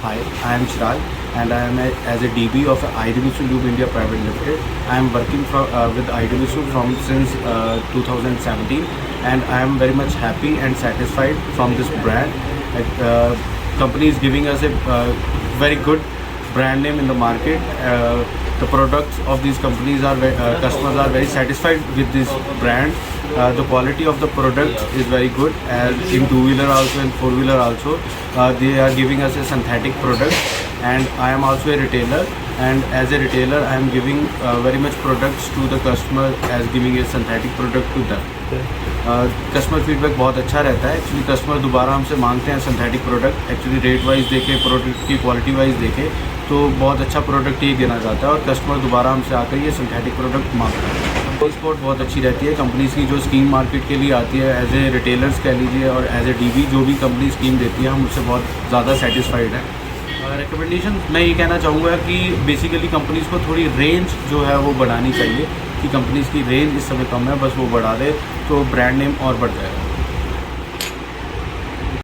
Hi, I am Chirag and I am as a DB of Idemitsu Lube India Private Limited. I am working with Idemitsu from since 2017 and I am very much happy and satisfied from this brand. Company is giving us a very good brand name in the market. The products of these companies are customers are very satisfied with this brand. The quality of the product is very good, as in two-wheeler also and four-wheeler also. They are giving us a synthetic product, and I am also a retailer, and as a retailer I am giving very much products to the customer as giving a synthetic product to them. Customer feedback बहुत अच्छा रहता है. Actually customer दोबारा हमसे मांगते हैं synthetic product. Actually rate wise देखें, product की क्वालिटी वाइज देखें तो बहुत अच्छा प्रोडक्ट ये गिना जाता है और कस्टमर दोबारा हमसे आकर ये सिंथेटिक प्रोडक्ट मांगता है. ट्रांसपोर्ट बहुत अच्छी रहती है. कंपनीज़ की जो स्कीम मार्केट के लिए आती है एज ए रिटेलर्स कह लीजिए और एज ए डीबी जो भी कंपनी स्कीम देती है हम उससे बहुत ज़्यादा सेटिस्फाइड हैं. रिकमेंडेशन मैं ये कहना चाहूँगा कि बेसिकली कंपनीज़ को थोड़ी रेंज जो है वो बढ़ानी चाहिए कि कंपनीज़ की रेंज इस समय कम है, बस वो बढ़ा दे तो ब्रांड नेम और बढ़ जाएगा.